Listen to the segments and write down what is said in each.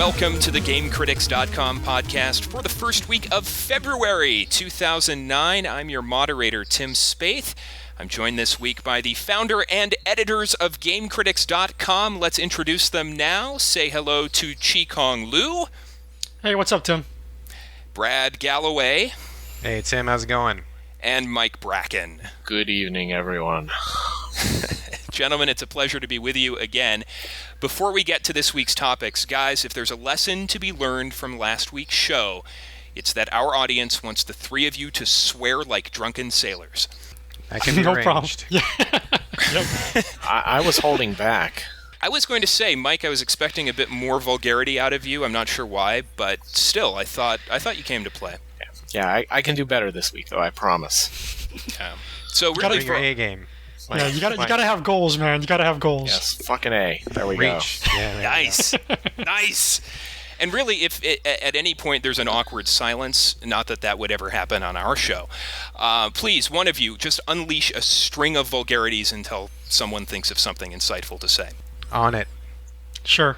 welcome to the GameCritics.com podcast for the first week of February 2009. I'm your moderator, Tim Spaeth. I'm joined this week by the founder and editors of GameCritics.com. Let's introduce them now. Say hello to Chi-Kong Liu. Hey, what's up, Tim? Brad Gallaway. Hey, Tim, how's it going? And Mike Bracken. Good evening, everyone. Gentlemen, it's a pleasure to be with you again. Before we get to this week's topics, guys, if there's a lesson to be learned from last week's show, it's that our audience wants the three of you to swear like drunken sailors. That can be arranged. No problem. Yep. I was holding back. I was going to say, Mike, I was expecting a bit more vulgarity out of you. I'm not sure why, but still, I thought you came to play. Yeah, I can do better this week, though, I promise. So Really, your A game. Yeah, you gotta have goals, man. You gotta have goals. Yes, fucking A. There we Reach. go. Yeah, Nice. Nice. And really, if at any point there's an awkward silence, not that that would ever happen on our show, please, one of you, just unleash a string of vulgarities until someone thinks of something insightful to say. On it. Sure.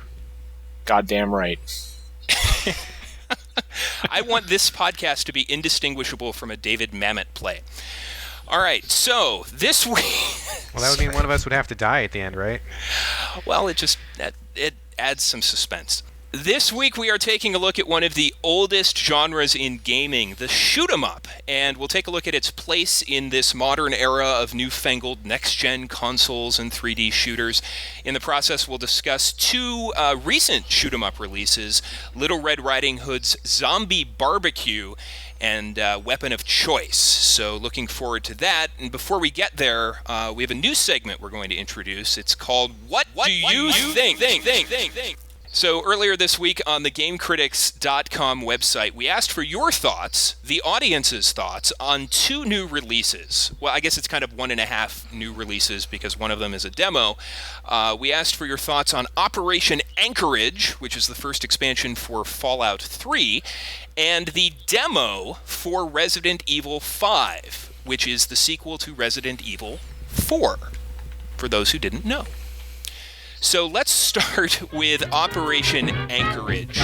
Goddamn right. I want this podcast to be indistinguishable from a David Mamet play. All right, so this week... Well, that would mean one of us would have to die at the end, right? Well, it adds some suspense. This week we are taking a look at one of the oldest genres in gaming, the shoot-'em-up, and we'll take a look at its place in this modern era of newfangled next-gen consoles and 3D shooters. In the process, we'll discuss two recent shoot-'em-up releases, Little Red Riding Hood's Zombie Barbecue and Weapon of Choice. So looking forward to that. And before we get there, we have a new segment we're going to introduce. It's called What Do You Think? So earlier this week on the GameCritics.com website, we asked for your thoughts, the audience's thoughts, on two new releases. Well, I guess it's kind of 1.5 new releases because one of them is a demo. We asked for your thoughts on Operation Anchorage, which is the first expansion for Fallout 3, and the demo for Resident Evil 5, which is the sequel to Resident Evil 4, for those who didn't know. So let's start with Operation Anchorage.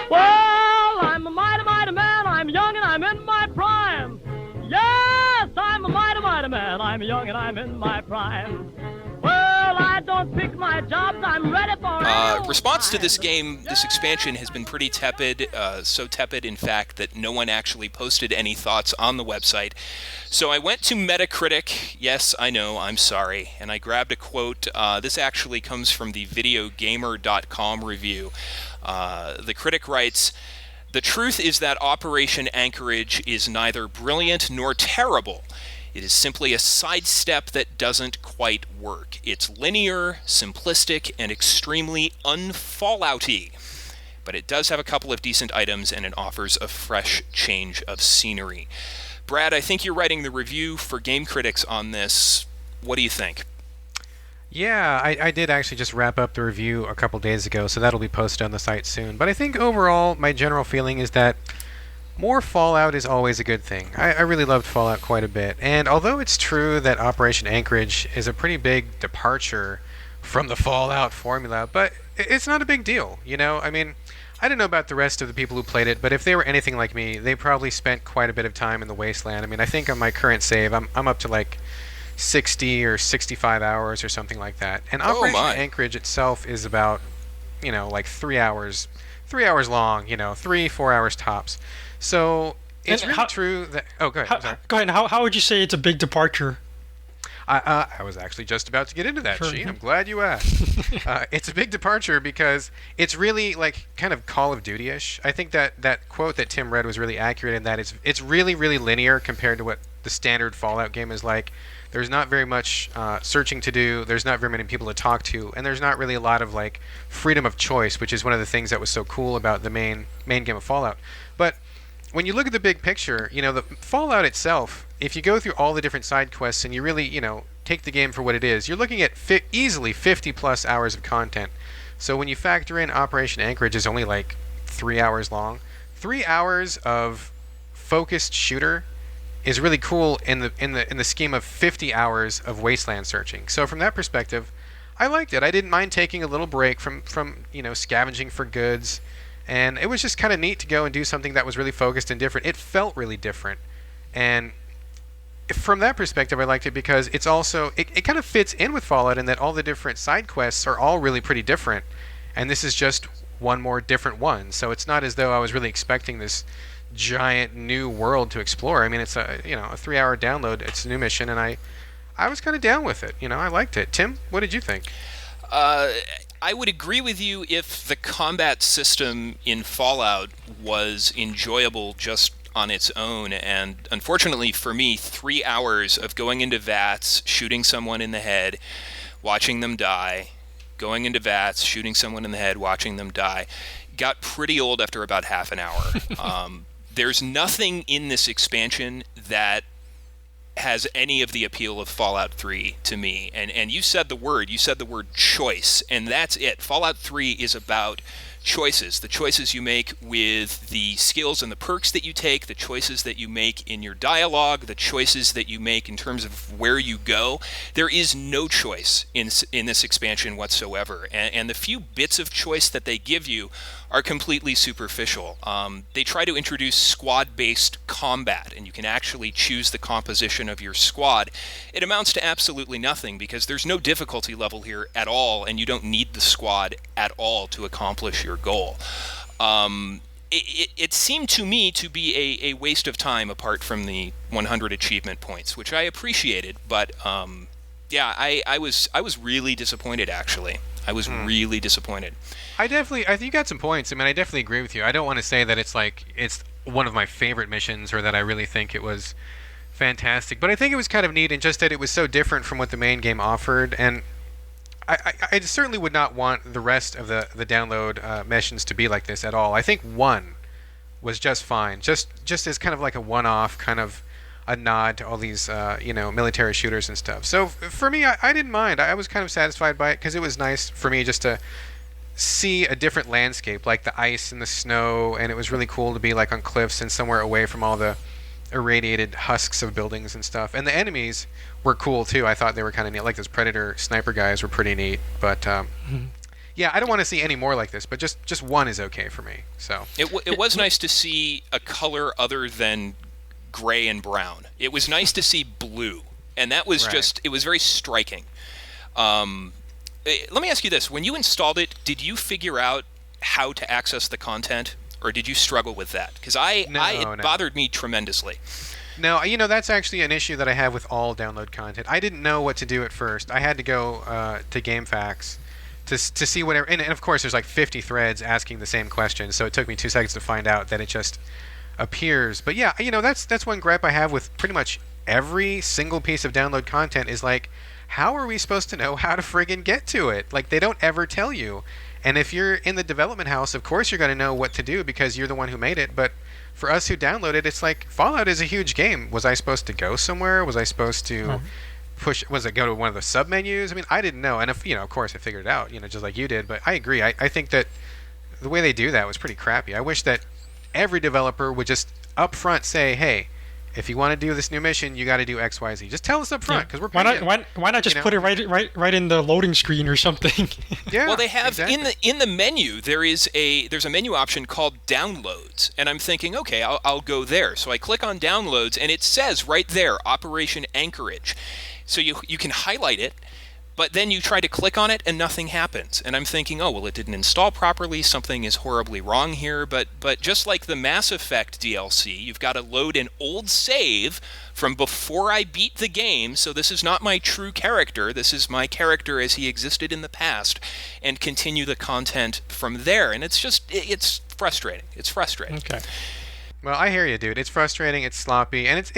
Well, I'm a mighty man. I'm young and I'm in my prime. Yes, I'm a mighty man. I'm young and I'm in my prime. Well, I don't pick my jobs. I'm ready for it. Response to this game, this expansion, has been pretty tepid. So tepid, in fact, that no one actually posted any thoughts on the website. So I went to Metacritic. Yes, I know, I'm sorry. And I grabbed a quote. This actually comes from the videogamer.com review. The critic writes, "The truth is that Operation Anchorage is neither brilliant nor terrible. It is simply a sidestep that doesn't quite work. It's linear, simplistic, and extremely un-Fallouty. But it does have a couple of decent items, and it offers a fresh change of scenery." Brad, I think you're writing the review for Game Critics on this. What do you think? Yeah, I did actually just wrap up the review a couple days ago, so that'll be posted on the site soon. But I think overall, my general feeling is that more Fallout is always a good thing. I really loved Fallout quite a bit. And although it's true that Operation Anchorage is a pretty big departure from the Fallout formula, but it's not a big deal, you know? I mean, I don't know about the rest of the people who played it, but if they were anything like me, they probably spent quite a bit of time in the Wasteland. I mean, I think on my current save, I'm up to like 60 or 65 hours or something like that. And Operation Anchorage itself is about, like 3 hours long, 3-4 hours tops. So it's really true that... Oh, go ahead. Go ahead. How would you say it's a big departure? I was actually just about to get into that, Sure. Chi. I'm glad you asked. It's a big departure because it's really like kind of Call of Duty-ish. I think that quote that Tim read was really accurate in that it's really, really linear compared to what the standard Fallout game is like. There's not very much searching to do, there's not very many people to talk to, and there's not really a lot of like freedom of choice, which is one of the things that was so cool about the main game of Fallout. But when you look at the big picture, the Fallout itself, if you go through all the different side quests and you really, take the game for what it is, you're looking at easily 50 plus hours of content. So when you factor in Operation Anchorage is only like 3 hours long, 3 hours of focused shooter is really cool in the scheme of 50 hours of wasteland searching. So from that perspective, I liked it. I didn't mind taking a little break from scavenging for goods, and it was just kind of neat to go and do something that was really focused and different. It felt really different, and from that perspective, I liked it because it's also it kind of fits in with Fallout in that all the different side quests are all really pretty different, and this is just one more different one. So it's not as though I was really expecting this giant new world to explore. I mean, it's a 3-hour download. It's a new mission, and I was kind of down with it. I liked it. Tim, what did you think? I would agree with you if the combat system in Fallout was enjoyable just on its own, and unfortunately for me, 3 hours of going into vats, shooting someone in the head, watching them die, going into vats, shooting someone in the head, watching them die, got pretty old after about half an hour. There's nothing in this expansion that has any of the appeal of Fallout 3 to me. And you said the word choice, and that's it. Fallout 3 is about choices, the choices you make with the skills and the perks that you take, the choices that you make in your dialogue, the choices that you make in terms of where you go. There is no choice in this expansion whatsoever, and the few bits of choice that they give you are completely superficial. They try to introduce squad-based combat, and you can actually choose the composition of your squad. It amounts to absolutely nothing because there's no difficulty level here at all, and you don't need the squad at all to accomplish your goal. It seemed to me to be a waste of time apart from the 100 achievement points, which I appreciated, but I was really disappointed, actually. I was really disappointed. I think you got some points. I mean, I definitely agree with you. I don't want to say that it's one of my favorite missions or that I really think it was fantastic, but I think it was kind of neat, and just that it was so different from what the main game offered, and I certainly would not want the rest of the download missions to be like this at all. I think one was just fine, just as kind of like a one-off, kind of a nod to all these military shooters and stuff. So for me, I didn't mind. I was kind of satisfied by it because it was nice for me just to see a different landscape, like the ice and the snow, and it was really cool to be like on cliffs and somewhere away from all the irradiated husks of buildings and stuff. And the enemies were cool too. I thought they were kind of neat. Like those predator sniper guys were pretty neat. But yeah, I don't want to see any more like this. But just one is okay for me. So it was nice to see a color other than gray and brown. It was nice to see blue, and that was it was very striking. Let me ask you this: when you installed it, did you figure out how to access the content, or did you struggle with that? Because it bothered me tremendously. No, that's actually an issue that I have with all download content. I didn't know what to do at first. I had to go to GameFAQs to see whatever, and of course there's like 50 threads asking the same question, so it took me 2 seconds to find out that it just appears. But yeah, that's one gripe I have with pretty much every single piece of download content is like, how are we supposed to know how to friggin' get to it? Like, they don't ever tell you. And if you're in the development house, of course you're going to know what to do because you're the one who made it. But for us who download it, it's like, Fallout is a huge game. Was I supposed to go somewhere? Was I supposed to go to one of the sub-menus? I mean, I didn't know. And if, of course I figured it out, just like you did. But I agree. I think that the way they do that was pretty crappy. I wish that every developer would just up front say, hey, if you want to do this new mission, you got to do X, Y, Z. Just tell us up front, because we're paying. Why not just put it right in the loading screen or something? Yeah. Well, they have exactly. in the menu there's a menu option called Downloads, and I'm thinking, okay, I'll go there. So I click on Downloads, and it says right there, Operation Anchorage. So you can highlight it. But then you try to click on it and nothing happens. And I'm thinking, oh, well, it didn't install properly. Something is horribly wrong here. But just like the Mass Effect DLC, you've got to load an old save from before I beat the game. So this is not my true character. This is my character as he existed in the past, and continue the content from there. And it's frustrating. It's frustrating. Okay. Well, I hear you, dude. It's frustrating. It's sloppy. And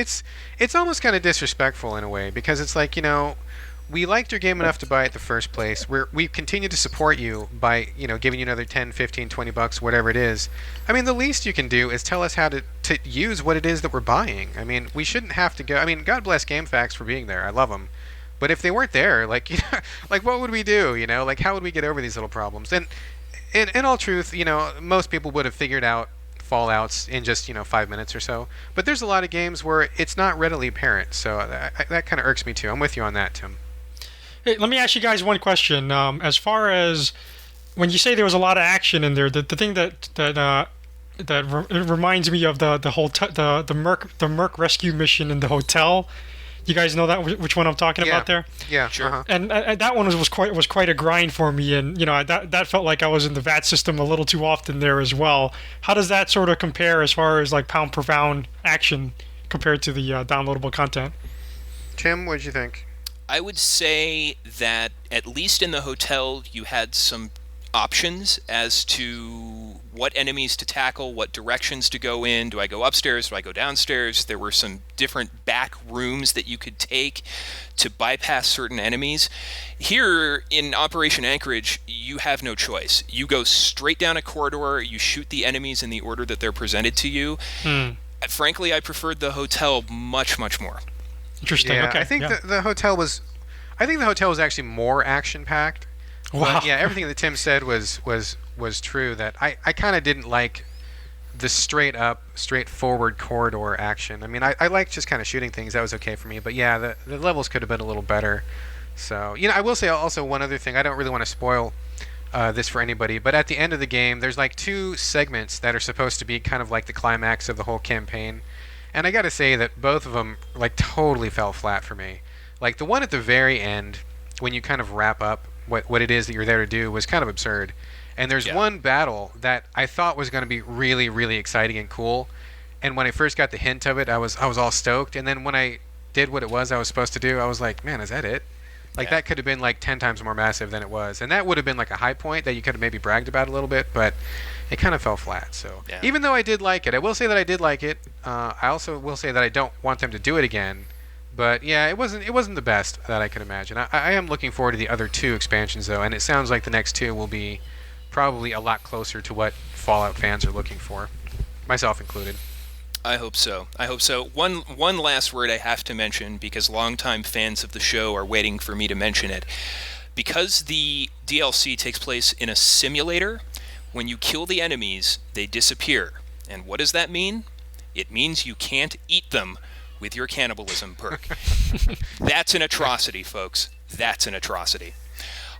it's almost kind of disrespectful in a way, because it's like, we liked your game enough to buy it the first place. We continue to support you by, giving you another 10, 15, 20 bucks, whatever it is. I mean, the least you can do is tell us how to use what it is that we're buying. I mean, we shouldn't have to go. I mean, God bless GameFAQs for being there. I love them. But if they weren't there, like what would we do? Like, how would we get over these little problems? And in all truth, most people would have figured out Fallouts in just 5 minutes or so. But there's a lot of games where it's not readily apparent. So that kind of irks me too. I'm with you on that, Tim. Hey, let me ask you guys one question. As far as when you say there was a lot of action in there, the thing that reminds me of the whole the Merc rescue mission in the hotel. You guys know that which one I'm talking about there? Yeah, Sure. uh-huh. And that one was quite a grind for me, and that felt like I was in the VAT system a little too often there as well. How does that sort of compare as far as like pound per pound action compared to the downloadable content? Tim, what did you think? I would say that at least in the hotel, you had some options as to what enemies to tackle, what directions to go in. Do I go upstairs? Do I go downstairs? There were some different back rooms that you could take to bypass certain enemies. Here in Operation Anchorage, you have no choice. You go straight down a corridor, you shoot the enemies in the order that they're presented to you. Frankly, I preferred the hotel much, much more. Interesting. Yeah, Okay. I think yeah. the hotel was actually more action packed. Wow. Yeah, everything that Tim said was true. That I kind of didn't like the straightforward corridor action. I mean, I like just kind of shooting things. That was okay for me. But yeah, the levels could have been a little better. So I will say also one other thing. I don't really want to spoil this for anybody, but at the end of the game, there's like 2 segments that are supposed to be kind of like the climax of the whole campaign. And I got to say that both of them like totally fell flat for me. Like the one at the very end, when you kind of wrap up what it is that you're there to do, was kind of absurd. And there's one battle that I thought was going to be really, really exciting and cool. And when I first got the hint of it, I was all stoked. And then when I did what it was I was supposed to do, I was like, man, is that it? Like that could have been like 10 times more massive than it was. And that would have been like a high point that you could have maybe bragged about a little bit, but it kind of fell flat. So even though I did like it, I will say that I did like it. I also will say that I don't want them to do it again. But yeah, it wasn't the best that I could imagine. I am looking forward to the other 2 expansions though, and it sounds like the next 2 will be probably a lot closer to what Fallout fans are looking for, myself included. I hope so. One last word I have to mention, because longtime fans of the show are waiting for me to mention it. Because the DLC takes place in a simulator, when you kill the enemies, they disappear. And what does that mean? It means you can't eat them with your cannibalism perk. That's an atrocity, folks. That's an atrocity.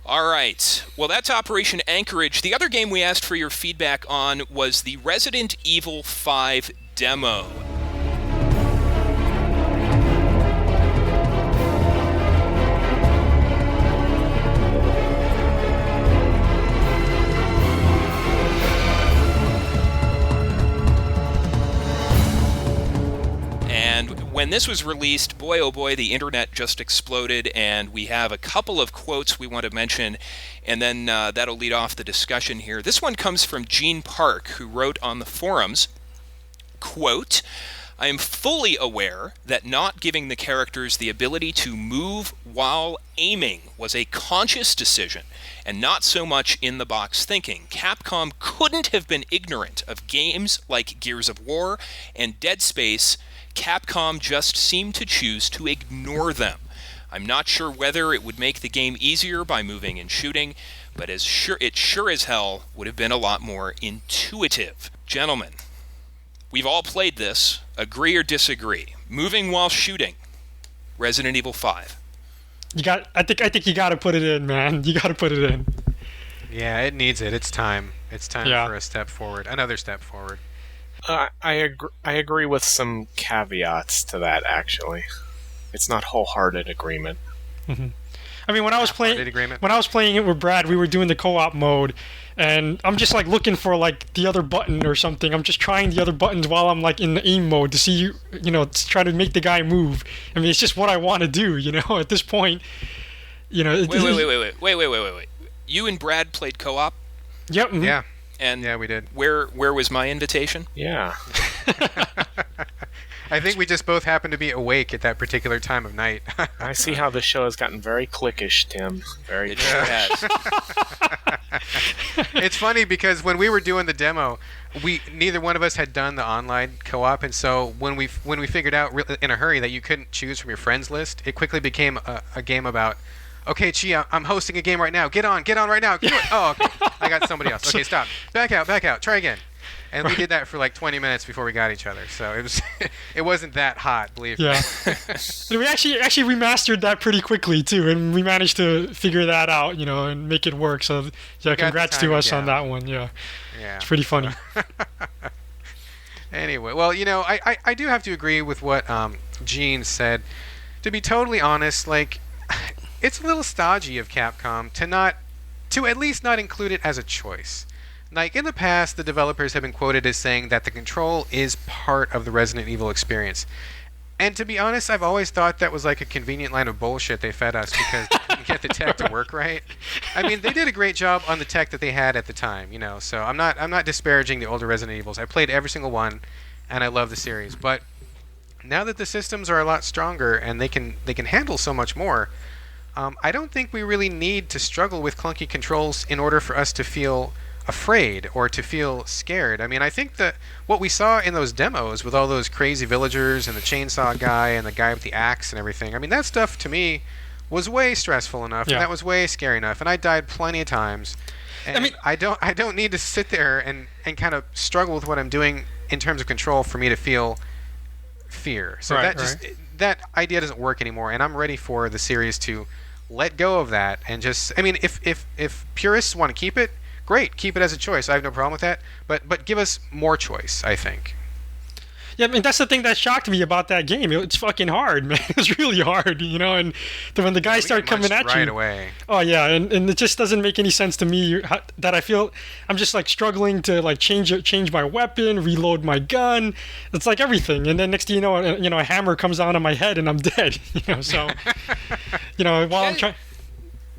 All right. Well, that's Operation Anchorage. The other game we asked for your feedback on was the Resident Evil 5 demo. And when this was released, boy oh boy, the internet just exploded, and we have a couple of quotes we want to mention, and then that'll lead off the discussion here. This one comes from Gene Park, who wrote on the forums, quote, I am fully aware that not giving the characters the ability to move while aiming was a conscious decision, and not so much in-the-box thinking. Capcom couldn't have been ignorant of games like Gears of War and Dead Space. Capcom just seemed to choose to ignore them. I'm not sure whether it would make the game easier by moving and shooting, but it sure as hell would have been a lot more intuitive. Gentlemen, we've all played this. Agree or disagree? Moving while shooting. Resident Evil 5. I think you got to put it in, man. You got to put it in. Yeah, it needs it. It's time. It's time Yeah. for a step forward. Another step forward. I agree with some caveats to that, actually. It's not wholehearted agreement. I mean, when I was Half-hearted agreement. playing it with Brad, we were doing the co-op mode, and I'm just like looking for like the other button or something. I'm just trying the other buttons while I'm like in the aim mode to see, to try to make the guy move. I mean, it's just what I want to do, at this point, Wait. You and Brad played co-op? Yep. Mhm. Yeah. And Yeah, we did. Where was my invitation? Yeah. I think we just both happened to be awake at that particular time of night. I see how the show has gotten very cliquish, Tim. Very It sure has. It's funny because when we were doing the demo, neither one of us had done the online co-op, and so when we figured out in a hurry that you couldn't choose from your friends list, it quickly became a game about, okay, Chi, I'm hosting a game right now. Get on right now. Do it. Oh, okay. I got somebody else. Okay, stop. Back out. Try again. And we did that for like 20 minutes before we got each other. So it was, it wasn't that hot, believe me. Yeah. And we actually remastered that pretty quickly too, and we managed to figure that out, and make it work. So yeah, congrats to us on that one. Yeah. Yeah. It's pretty funny. Anyway, well, I do have to agree with what Gene said. To be totally honest, like, it's a little stodgy of Capcom to at least not include it as a choice. Like, in the past, the developers have been quoted as saying that the control is part of the Resident Evil experience. And to be honest, I've always thought that was like a convenient line of bullshit they fed us because they couldn't get the tech to work right. I mean, they did a great job on the tech that they had at the time, so I'm not disparaging the older Resident Evils. I played every single one, and I love the series. But now that the systems are a lot stronger and they can handle so much more, I don't think we really need to struggle with clunky controls in order for us to feel afraid or to feel scared. I mean, I think that what we saw in those demos with all those crazy villagers and the chainsaw guy and the guy with the axe and everything, I mean, that stuff to me was way stressful enough, and that was way scary enough, and I died plenty of times. And I mean, I don't need to sit there and kind of struggle with what I'm doing in terms of control for me to feel fear. So that idea doesn't work anymore, and I'm ready for the series to let go of that and just, I mean, if purists want to keep it, great, keep it as a choice. I have no problem with that. But give us more choice, I think. Yeah, I mean, that's the thing that shocked me about that game. It's fucking hard, man. It's really hard, and when the guys start coming at you right away. Oh yeah, and it just doesn't make any sense to me that I feel I'm just like struggling to like change my weapon, reload my gun. It's like everything, and then next thing you know, a hammer comes down on my head and I'm dead. So while I'm trying.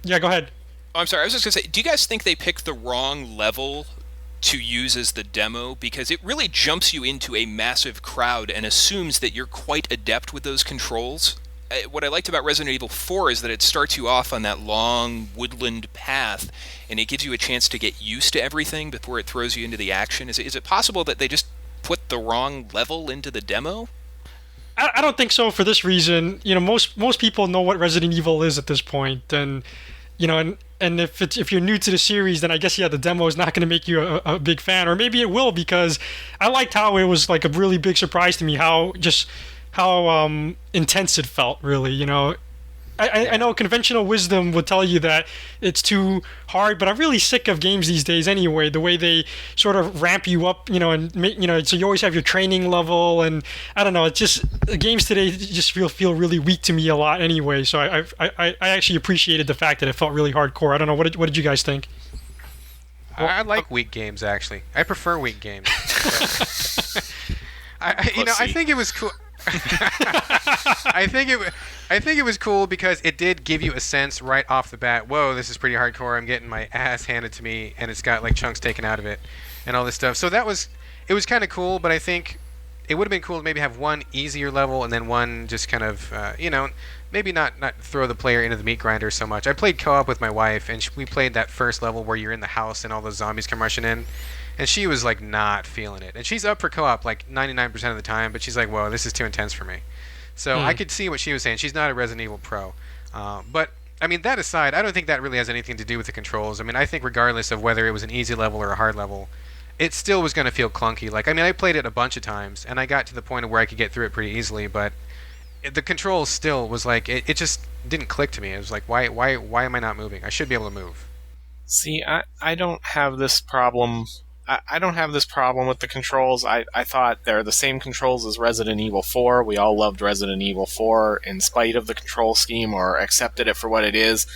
Yeah, go ahead. Oh, I'm sorry. I was just going to say, do you guys think they picked the wrong level to use as the demo? Because it really jumps you into a massive crowd and assumes that you're quite adept with those controls. What I liked about Resident Evil 4 is that it starts you off on that long woodland path, and it gives you a chance to get used to everything before it throws you into the action. Is it possible that they just put the wrong level into the demo? I don't think so for this reason. Most people know what Resident Evil is at this point, and and if you're new to the series, then I guess the demo is not going to make you a big fan, or maybe it will, because I liked how it was like a really big surprise to me how intense it felt. Really, I know conventional wisdom would tell you that it's too hard, but I'm really sick of games these days anyway. The way they sort of ramp you up, and make, so you always have your training level, and I don't know. It's just games today just feel really weak to me a lot anyway. So I actually appreciated the fact that it felt really hardcore. I don't know. What did you guys think? I like weak games actually. I prefer weak games. I think it was cool. I think it was cool because it did give you a sense right off the bat. Whoa, this is pretty hardcore. I'm getting my ass handed to me, and it's got like chunks taken out of it, and all this stuff. So it was kind of cool. But I think it would have been cool to maybe have one easier level and then one just kind of maybe not throw the player into the meat grinder so much. I played co-op with my wife, and we played that first level where you're in the house and all those zombies come rushing in. And she was like not feeling it. And she's up for co-op like 99% of the time, but she's like, whoa, this is too intense for me. So I could see what she was saying. She's not a Resident Evil pro. But, I mean, that aside, I don't think that really has anything to do with the controls. I mean, I think regardless of whether it was an easy level or a hard level, it still was going to feel clunky. Like, I mean, I played it a bunch of times, and I got to the point of where I could get through it pretty easily, but the controls still was like, it just didn't click to me. It was like, why am I not moving? I should be able to move. See, I don't have this problem. I don't have this problem with the controls. I thought they're the same controls as Resident Evil 4. We all loved Resident Evil 4 in spite of the control scheme, or accepted it for what it is.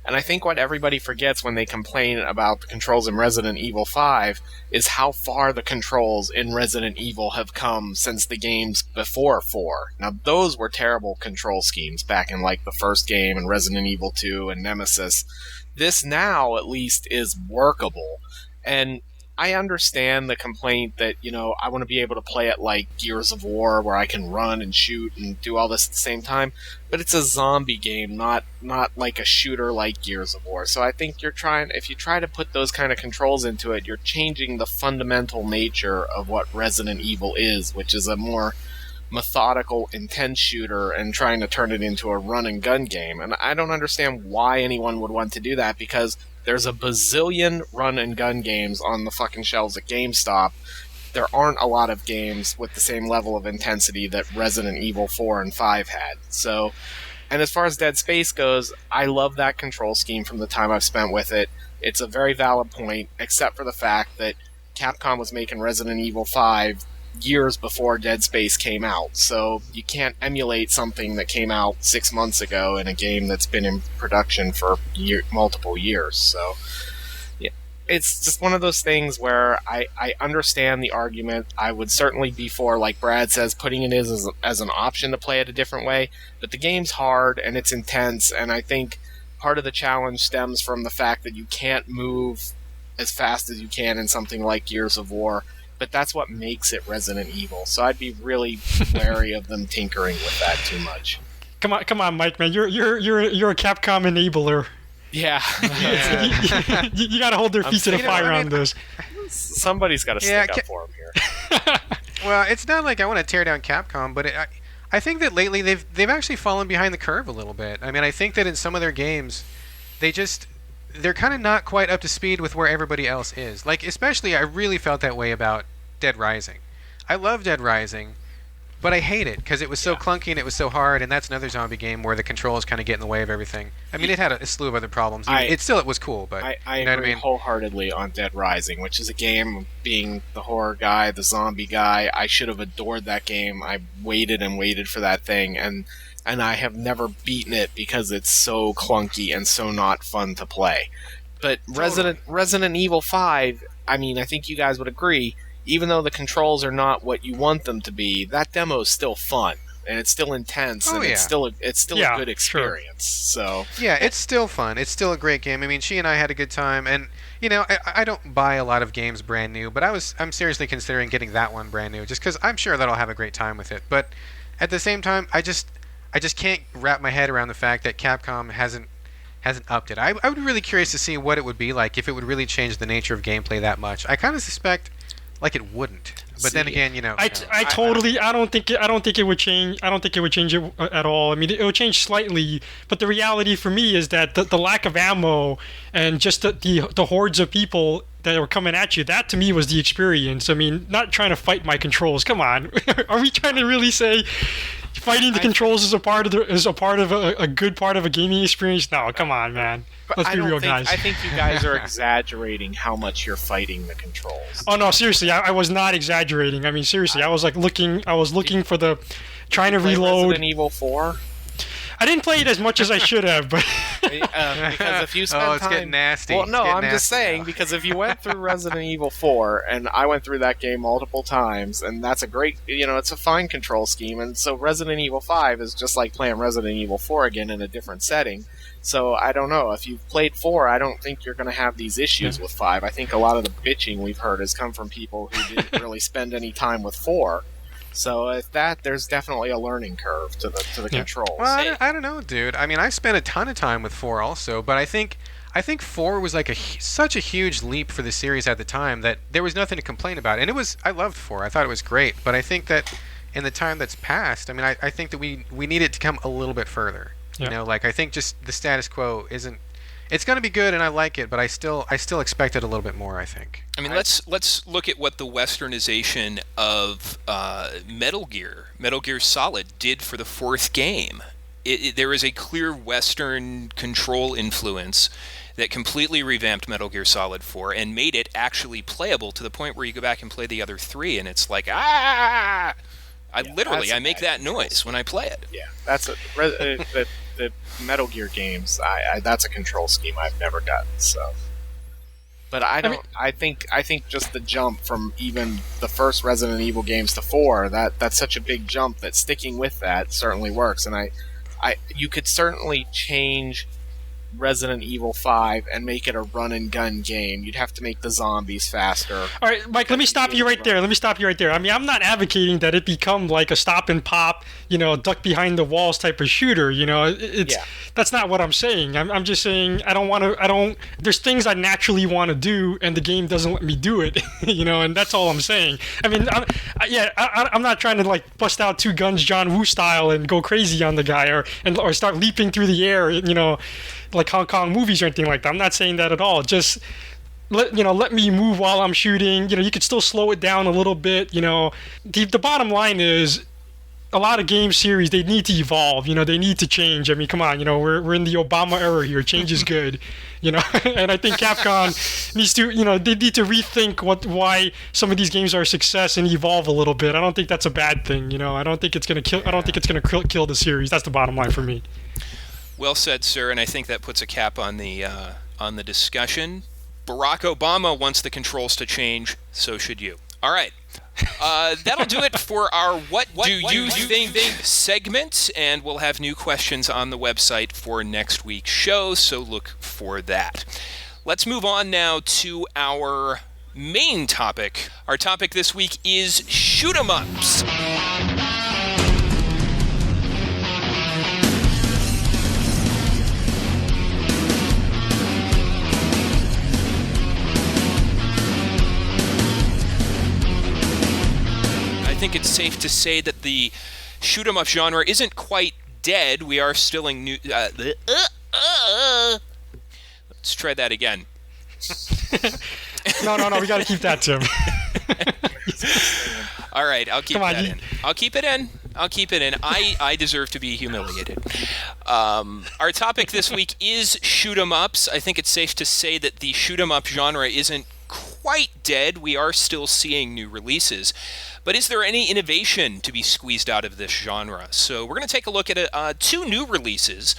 And I think what everybody forgets when they complain about the controls in Resident Evil 5 is how far the controls in Resident Evil have come since the games before 4. Now, those were terrible control schemes back in like the first game and Resident Evil 2 and Nemesis. This now, at least, is workable. And I understand the complaint that, I want to be able to play it like Gears of War, where I can run and shoot and do all this at the same time, but it's a zombie game, not like a shooter like Gears of War. So I think if you try to put those kind of controls into it, you're changing the fundamental nature of what Resident Evil is, which is a more methodical, intense shooter, and trying to turn it into a run and gun game. And I don't understand why anyone would want to do that, because there's a bazillion run and gun games on the fucking shelves at GameStop there aren't a lot of games with the same level of intensity that Resident Evil 4 and 5 had. So, and as far as Dead Space goes, I love that control scheme from the time I've spent with it. It's a very valid point, except for the fact that Capcom was making Resident Evil 5 years before Dead Space came out. So you can't emulate something that came out 6 months ago in a game that's been in production for multiple years. So it's just one of those things where I understand the argument. I would certainly be for, like Brad says, putting it as an option to play it a different way. But the game's hard and it's intense, and I think part of the challenge stems from the fact that you can't move as fast as you can in something like Gears of War. But that's what makes it Resident Evil. So I'd be really wary of them tinkering with that too much. Come on, Mike, man. You're a Capcom enabler. Yeah. You got to hold their feet to the fire on this. Somebody's got to stick up for them here. Well, it's not like I want to tear down Capcom, but I think that lately they've actually fallen behind the curve a little bit. I mean, I think that in some of their games, they're kind of not quite up to speed with where everybody else is. Like, especially, I really felt that way about Dead Rising. I love Dead Rising, but I hate it because it was so clunky and it was so hard, and that's another zombie game where the controls kind of get in the way of everything. I mean, it had a slew of other problems. It was cool, but I you know agree what I mean? wholeheartedly on Dead Rising, which is a game, being the horror guy, the zombie guy, I should have adored that game. I waited and waited for that thing, and I have never beaten it because it's so clunky and so not fun to play. But Resident Evil 5, I mean, I think you guys would agree, even though the controls are not what you want them to be, that demo is still fun, and it's still intense, it's still a good experience. Sure. So yeah, it's still fun. It's still a great game. I mean, she and I had a good time, and you know, I don't buy a lot of games brand new, but I'm seriously considering getting that one brand new, just because I'm sure that I'll have a great time with it. But at the same time, I just can't wrap my head around the fact that Capcom hasn't upped it. I would be really curious to see what it would be like if it would really change the nature of gameplay that much. I kind of suspect like it wouldn't. But then again, you know, I don't think it would change. I don't think it would change it at all. I mean, it would change slightly, but the reality for me is that the lack of ammo and just the hordes of people that were coming at you, that to me was the experience. I mean, not trying to fight my controls. Come on, are we trying to really say fighting the controls is a part of a good part of a gaming experience? No, come on, man. Let's be real, guys. I think you guys are exaggerating how much you're fighting the controls. Oh no, seriously, I was not exaggerating. I mean, seriously, I was looking for the trying to reload. Resident Evil 4. I didn't play it as much as I should have, but because if you spend it's getting nasty. Well, no, I'm just saying because if you went through Resident Evil 4, and I went through that game multiple times, and that's a great, it's a fine control scheme, and so Resident Evil 5 is just like playing Resident Evil 4 again in a different setting. So I don't know. If you've played 4, I don't think you're going to have these issues with 5. I think a lot of the bitching we've heard has come from people who didn't really spend any time with 4. So at that, there's definitely a learning curve to the controls. Well, I don't know, dude. I mean, I spent a ton of time with 4 also, but I think 4 was like such a huge leap for the series at the time that there was nothing to complain about. And I loved 4. I thought it was great, but I think that in the time that's passed, I mean, I think that we need it to come a little bit further. Yeah. Like I think just the status quo isn't. It's going to be good, and I like it, but I still expect it a little bit more. I think. I mean, let's look at what the westernization of Metal Gear Solid did for the 4th game. There is a clear Western control influence that completely revamped Metal Gear Solid 4 and made it actually playable to the point where you go back and play the other 3, and it's like I make that noise when I play it. Yeah, that's the Metal Gear games. That's a control scheme I've never gotten. So, but I think just the jump from even the first Resident Evil games to 4, that's such a big jump that sticking with that certainly works. And you could certainly change Resident Evil 5 and make it a run and gun game. You'd have to make the zombies faster. All right, Mike, let me stop you right there. I mean, I'm not advocating that it become like a stop and pop, duck behind the walls type of shooter. That's not what I'm saying. I'm just saying there's things I naturally want to do, and the game doesn't let me do it. And that's all I'm saying. I mean, I'm not trying to like bust out 2 guns John Woo style and go crazy on the guy or start leaping through the air, like Hong Kong movies or anything like that. I'm not saying that at all. Just let me move while I'm shooting. You could still slow it down a little bit. The bottom line is, a lot of game series, they need to evolve. They need to change. I mean, come on. We're in the Obama era here. Change is good. And I think Capcom needs to, they need to rethink why some of these games are a success and evolve a little bit. I don't think that's a bad thing. I don't think it's gonna kill. I don't think it's gonna kill the series. That's the bottom line for me. Well said, sir. And I think that puts a cap on the discussion. Barack Obama wants the controls to change. So should you. All right. That'll do it for our What Do You Think segment, and we'll have new questions on the website for next week's show, so look for that. Let's move on now to our main topic. Our topic this week is shoot 'em ups. I think it's safe to say that the shoot 'em up genre isn't quite dead. We are still in new. Let's try that again. No. We got to keep that, Tim. All right, I'll keep that in. I'll keep it in. I deserve to be humiliated. Our topic this week is shoot 'em ups. I think it's safe to say that the shoot 'em up genre isn't quite dead. We are still seeing new releases. But is there any innovation to be squeezed out of this genre? So we're going to take a look at two new releases.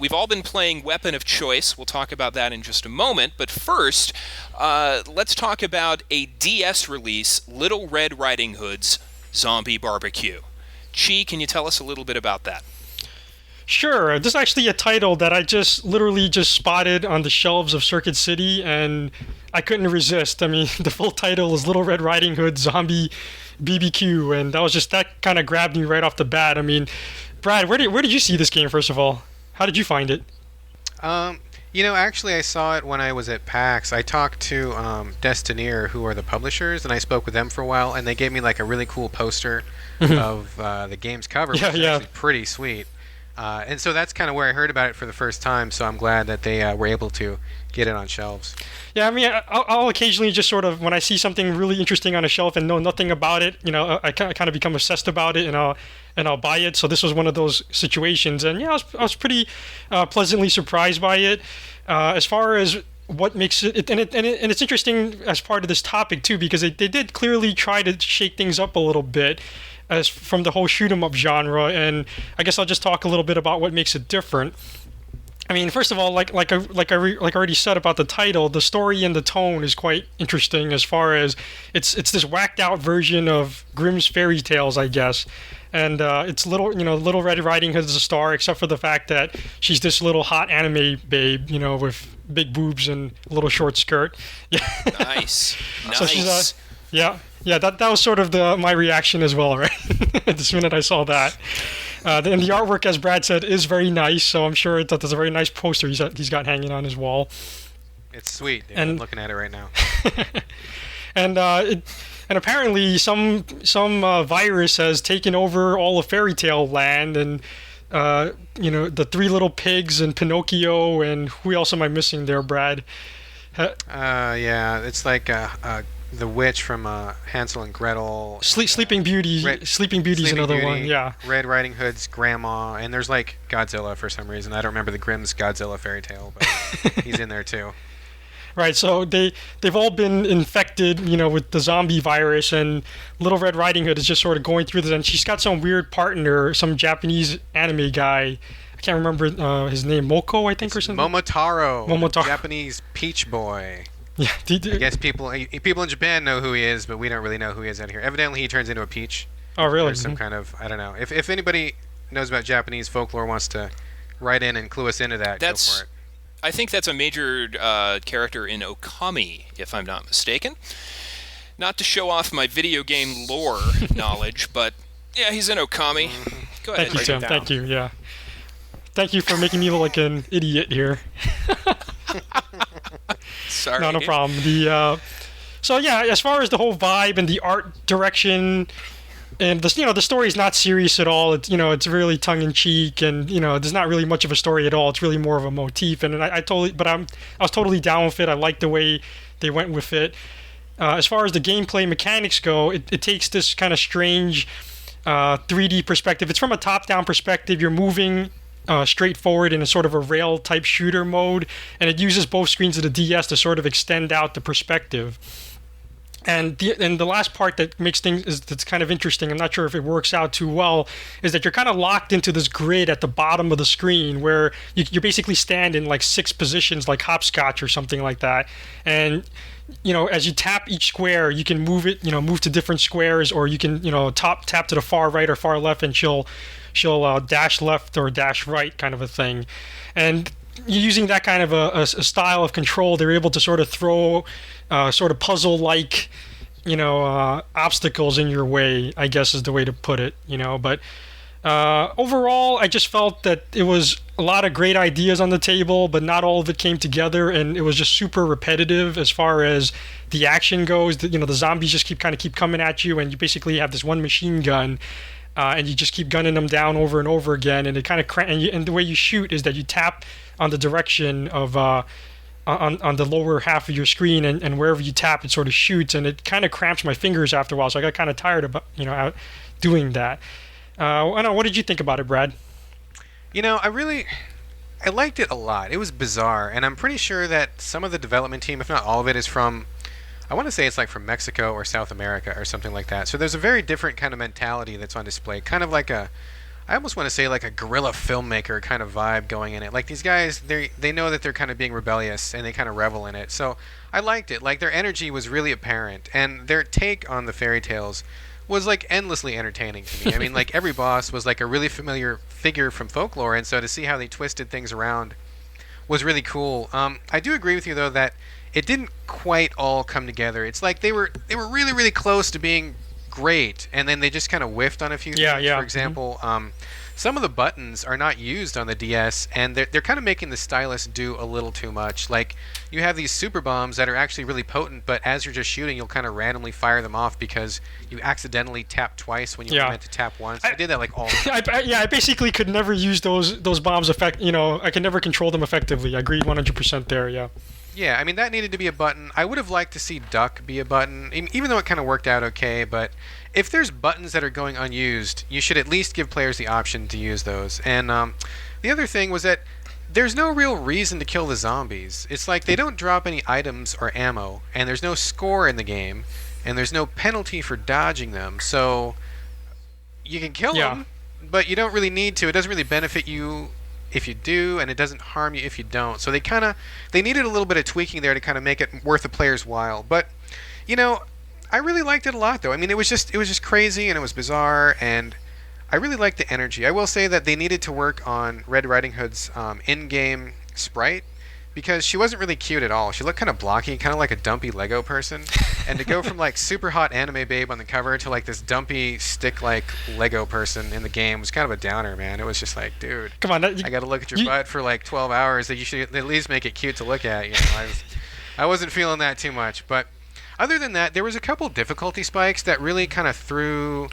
We've all been playing Weapon of Choice. We'll talk about that in just a moment. But first, let's talk about a DS release, Little Red Riding Hood's Zombie Barbecue. Chi, can you tell us a little bit about that? Sure. This is actually a title that I literally just spotted on the shelves of Circuit City, and I couldn't resist. I mean, the full title is Little Red Riding Hood Zombie BBQ, and that kind of grabbed me right off the bat. I mean, Brad, where did you see this game, first of all? How did you find it? Actually, I saw it when I was at PAX. I talked to Destineer, who are the publishers, and I spoke with them for a while, and they gave me like a really cool poster of the game's cover, which is actually pretty sweet. And so that's kind of where I heard about it for the first time, so I'm glad that they were able to get it on shelves. Yeah, I mean, I'll occasionally just sort of, when I see something really interesting on a shelf and know nothing about it, I kind of become obsessed about it, and I'll buy it. So this was one of those situations, and yeah, I was pretty pleasantly surprised by it. As far as what makes it, and it's interesting as part of this topic too, because they did clearly try to shake things up a little bit as from the whole shoot 'em up genre, and I guess I'll just talk a little bit about what makes it different. I mean, first of all, like I already said about the title, the story and the tone is quite interesting. As far as it's this whacked out version of Grimm's fairy tales, I guess, and it's Little Red Riding Hood is a star, except for the fact that she's this little hot anime babe, with big boobs and a little short skirt. Yeah. Nice. So she's that was sort of my reaction as well, right? The minute I saw that. And the artwork, as Brad said, is very nice, so I'm sure that there's a very nice poster he's got hanging on his wall. It's sweet. Yeah, I'm looking at it right now. And apparently some virus has taken over all of Fairy Tale Land, and the Three Little Pigs and Pinocchio, and who else am I missing there, Brad? It's like the witch from Hansel and Gretel. Sleeping Beauty. Sleeping Beauty's another one. Yeah. Red Riding Hood's grandma, and there's like Godzilla for some reason. I don't remember the Grimm's Godzilla fairy tale, but he's in there too. Right. So they've all been infected, with the zombie virus, and Little Red Riding Hood is just sort of going through this, and she's got some weird partner, some Japanese anime guy. I can't remember his name. Moko, I think, or something. Momotaro. Japanese peach boy. Yeah, I guess people in Japan know who he is, but we don't really know who he is out here. Evidently, he turns into a peach. Oh, really? There's some kind of, I don't know. If anybody knows about Japanese folklore, wants to write in and clue us into that, go for it. I think that's a major character in Okami, if I'm not mistaken. Not to show off my video game lore knowledge, but yeah, he's in Okami. Go ahead. Thank you, Tim. Thank you. Yeah. Thank you for making me look like an idiot here. Sorry. No problem. So yeah, as far as the whole vibe and the art direction, and the story is not serious at all. It's it's really tongue in cheek, and there's not really much of a story at all. It's really more of a motif, and I was totally down with it. I like the way they went with it. As far as the gameplay mechanics go, it takes this kind of strange 3D perspective. It's from a top-down perspective. You're moving straight forward in a sort of a rail-type shooter mode, and it uses both screens of the DS to sort of extend out the perspective. And the last part that makes things that's kind of interesting, I'm not sure if it works out too well, is that you're kind of locked into this grid at the bottom of the screen where you basically stand in like 6 positions like hopscotch or something like that. And as you tap each square, you can move it, move to different squares, or you can, tap to the far right or far left, and she'll dash left or dash right, kind of a thing. And using that kind of a style of control, they're able to sort of throw sort of puzzle-like, obstacles in your way, I guess is the way to put it, But overall, I just felt that it was a lot of great ideas on the table, but not all of it came together, and it was just super repetitive as far as the action goes. The zombies just keep coming at you, and you basically have this one machine gun, and you just keep gunning them down over and over again. And it kind of and the way you shoot is that you tap on the direction of on the lower half of your screen, and wherever you tap, it sort of shoots, and it kind of cramps my fingers after a while. So I got kind of tired about out doing that. I don't know, what did you think about it, Brad? I liked it a lot. It was bizarre, and I'm pretty sure that some of the development team, if not all of it, is from, I want to say it's like from Mexico or South America or something like that. So there's a very different kind of mentality that's on display, kind of like I almost want to say like a guerrilla filmmaker kind of vibe going in it. Like these guys, they know that they're kind of being rebellious, and they kind of revel in it. So I liked it. Like their energy was really apparent, and their take on the fairy tales was like endlessly entertaining to me. I mean, like every boss was like a really familiar figure from folklore, and so to see how they twisted things around was really cool. I do agree with you though that it didn't quite all come together. It's like they were really, really close to being great, and then they just kind of whiffed on a few things. For example, some of the buttons are not used on the DS, and they're kind of making the stylus do a little too much. Like, you have these super bombs that are actually really potent, but as you're just shooting, you'll kind of randomly fire them off because you accidentally tap twice when you were meant to tap once. I did that like all the time. I basically could never use those bombs I could never control them effectively. I agree 100% there, yeah. Yeah, I mean, that needed to be a button. I would have liked to see duck be a button, even though it kind of worked out okay, but if there's buttons that are going unused, you should at least give players the option to use those. And the other thing was that there's no real reason to kill the zombies. It's like they don't drop any items or ammo, and there's no score in the game, and there's no penalty for dodging them. So you can kill them, but you don't really need to. It doesn't really benefit you if you do, and it doesn't harm you if you don't. So they needed a little bit of tweaking there to kind of make it worth the player's while. But I really liked it a lot, though. I mean, it was just crazy, and it was bizarre, and I really liked the energy. I will say that they needed to work on Red Riding Hood's in-game sprite, because she wasn't really cute at all. She looked kind of blocky, kind of like a dumpy Lego person. And to go from like super hot anime babe on the cover to like this dumpy stick-like Lego person in the game was kind of a downer, man. It was just like, dude, come on, I got to look at your butt for like 12 hours. That you should at least make it cute to look at. I wasn't feeling that too much, but other than that, there was a couple difficulty spikes that really kind of threw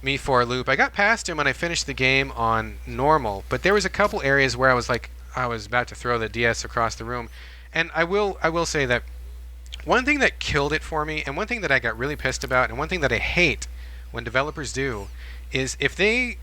me for a loop. I got past them when I finished the game on normal, but there was a couple areas where I was about to throw the DS across the room. And I will say that one thing that killed it for me, and one thing that I got really pissed about, and one thing that I hate when developers do, is if they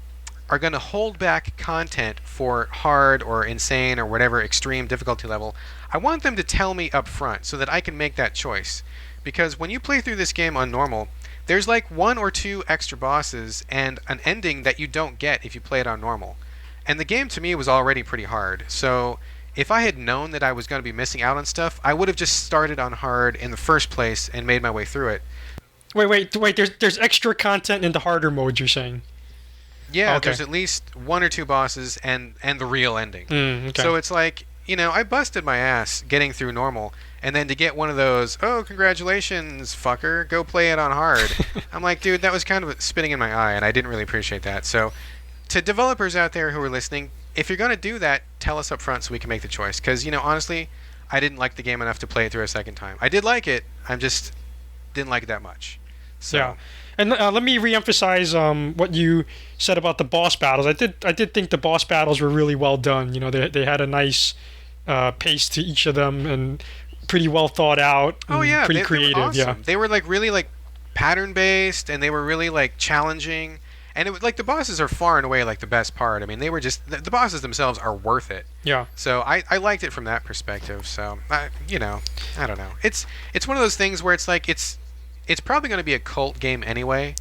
are going to hold back content for hard or insane or whatever extreme difficulty level, I want them to tell me up front so that I can make that choice. Because when you play through this game on normal, there's like 1 or 2 extra bosses and an ending that you don't get if you play it on normal. And the game to me was already pretty hard. So if I had known that I was going to be missing out on stuff, I would have just started on hard in the first place and made my way through it. Wait. There's extra content in the harder mode, you're saying? Yeah, okay. There's at least 1 or 2 bosses and the real ending. Okay. So it's like, I busted my ass getting through normal, and then to get one of those, oh, congratulations, fucker, go play it on hard. I'm like, dude, that was kind of spitting in my eye, and I didn't really appreciate that. So to developers out there who are listening, if you're going to do that, tell us up front so we can make the choice. Because, honestly, I didn't like the game enough to play it through a second time. I did like it. I just didn't like it that much. So. Yeah. And let me reemphasize what you said about the boss battles. I did think the boss battles were really well done. They had a nice pace to each of them, and pretty well thought out. Oh and yeah, pretty they creative. were awesome. Yeah. They were like really like pattern based, and they were really like challenging. And it was like the bosses are far and away like the best part. I mean, they were just the bosses themselves are worth it. Yeah. So I liked it from that perspective. So I don't know. It's one of those things where it's like it's probably going to be a cult game anyway,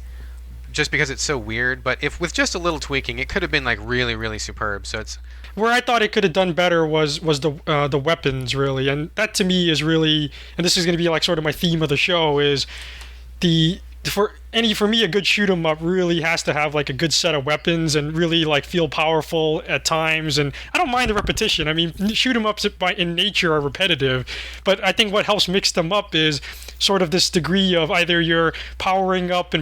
just because it's so weird. But if with just a little tweaking, it could have been like really really superb. So it's Where I thought it could have done better was the weapons, really, and that to me is really, and this is going to be like sort of my theme of the show, is for me a good shoot 'em up really has to have like a good set of weapons and really like feel powerful at times. And I don't mind the repetition. I mean, shoot 'em ups in nature are repetitive, but I think what helps mix them up is sort of this degree of either you're powering up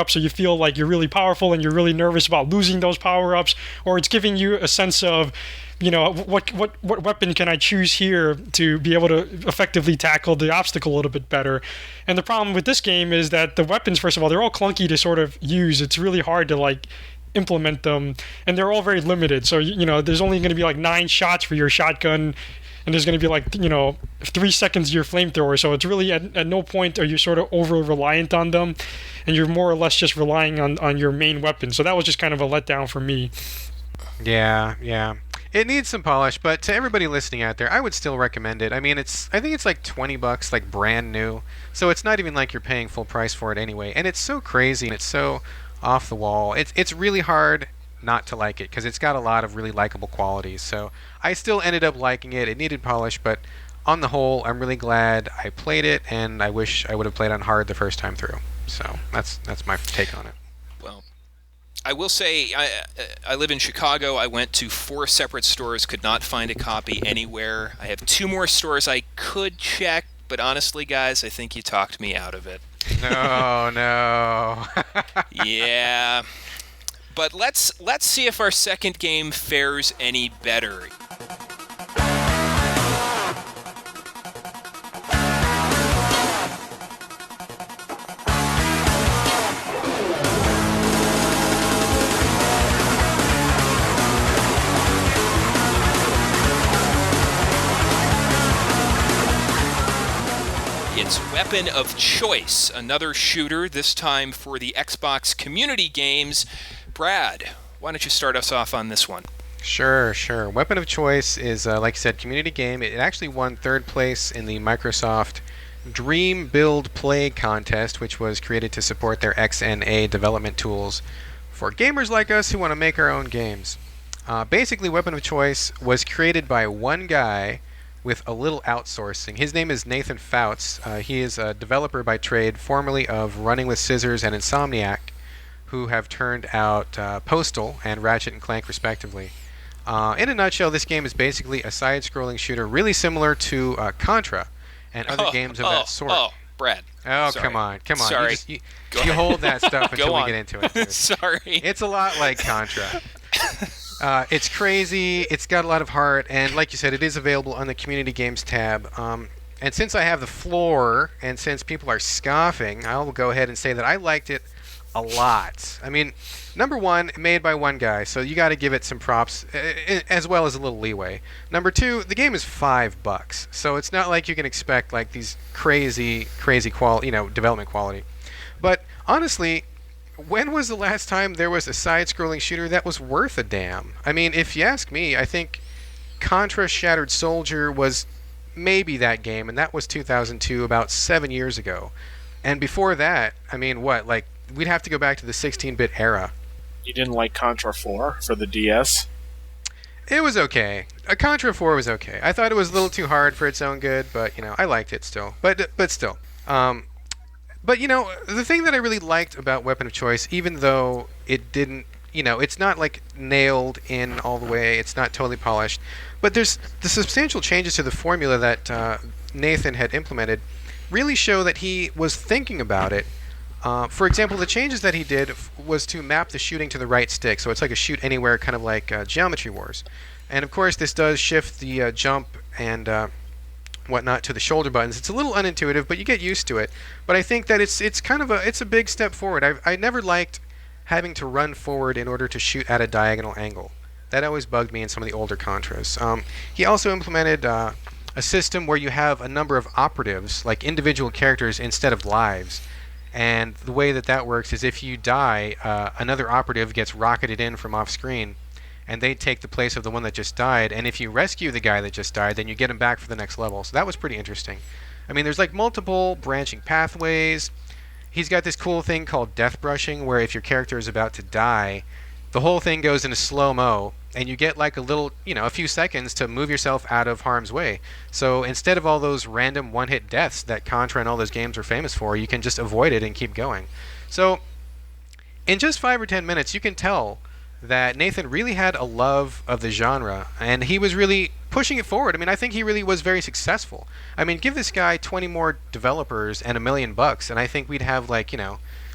so you feel like you're really powerful and you're really nervous about losing those power ups, or it's giving you a sense of, what weapon can I choose here to be able to effectively tackle the obstacle a little bit better. And the problem with this game is that the weapons, first of all, they're all clunky to sort of use. It's really hard to like implement them, and they're all very limited. So there's only going to be like 9 shots for your shotgun, and there's going to be like 3 seconds to your flamethrower. So it's really at no point are you sort of over reliant on them, and you're more or less just relying on your main weapon. So that was just kind of a letdown for me. yeah. It needs some polish, but to everybody listening out there, I would still recommend it. I mean, I think it's like $20, like brand new. So it's not even like you're paying full price for it anyway. And it's so crazy and it's so off the wall. It's really hard not to like it because it's got a lot of really likable qualities. So I still ended up liking it. It needed polish, but on the whole, I'm really glad I played it, and I wish I would have played on hard the first time through. So that's my take on it. Well, I will say, I live in Chicago. I went to 4 separate stores, could not find a copy anywhere. I have 2 more stores I could check, but honestly, guys, I think you talked me out of it. No. Yeah. But let's see if our second game fares any better. It's Weapon of Choice, another shooter, this time for the Xbox Community Games. Brad, why don't you start us off on this one? Sure. Weapon of Choice is, like I said, community game. It actually won 3rd place in the Microsoft Dream Build Play contest, which was created to support their XNA development tools for gamers like us who want to make our own games. Basically, Weapon of Choice was created by one guy with a little outsourcing. His name is Nathan Fouts. He is a developer by trade, formerly of Running with Scissors and Insomniac, who have turned out Postal and Ratchet and Clank respectively. In a nutshell, this game is basically a side-scrolling shooter really similar to Contra and other games of that sort. Oh, Brad. Oh, Sorry. come on. Sorry. You hold that stuff until we get into it, dude. Sorry. It's a lot like Contra. It's crazy, it's got a lot of heart, and like you said, it is available on the Community Games tab. And since I have the floor, and since people are scoffing, I will go ahead and say that I liked it a lot. I mean, number one, made by one guy, so you got to give it some props, as well as a little leeway. Number two, the game is $5, so it's not like you can expect like these crazy quality, development quality. But honestly, when was the last time there was a side-scrolling shooter that was worth a damn? I mean, if you ask me, I think Contra Shattered Soldier was maybe that game, and that was 2002, about 7 years ago. And before that, I mean, we'd have to go back to the 16-bit era. You didn't like Contra 4 for the DS? It was okay. Contra 4 was okay. I thought it was a little too hard for its own good, but, I liked it still. But still. But, the thing that I really liked about Weapon of Choice, even though it didn't, it's not like nailed in all the way, it's not totally polished, but there's the substantial changes to the formula that Nathan had implemented really show that he was thinking about it. For example, the changes that he did was to map the shooting to the right stick, so it's like a shoot anywhere, kind of like Geometry Wars. And of course, this does shift the jump and whatnot to the shoulder buttons. It's a little unintuitive, but you get used to it. But I think that it's a big step forward. I never liked having to run forward in order to shoot at a diagonal angle. That always bugged me in some of the older Contras. He also implemented a system where you have a number of operatives, like individual characters instead of lives. And the way that works is if you die, another operative gets rocketed in from off screen, and they take the place of the one that just died. And if you rescue the guy that just died, then you get him back for the next level. So that was pretty interesting. I mean, there's like multiple branching pathways. He's got this cool thing called death brushing, where if your character is about to die, the whole thing goes into slow-mo, and you get like a little, a few seconds to move yourself out of harm's way. So instead of all those random one-hit deaths that Contra and all those games are famous for, you can just avoid it and keep going. So in just 5 or 10 minutes, you can tell that Nathan really had a love of the genre, and he was really pushing it forward. I mean, I think he really was very successful. I mean, give this guy 20 more developers and $1 million, and I think we'd have like,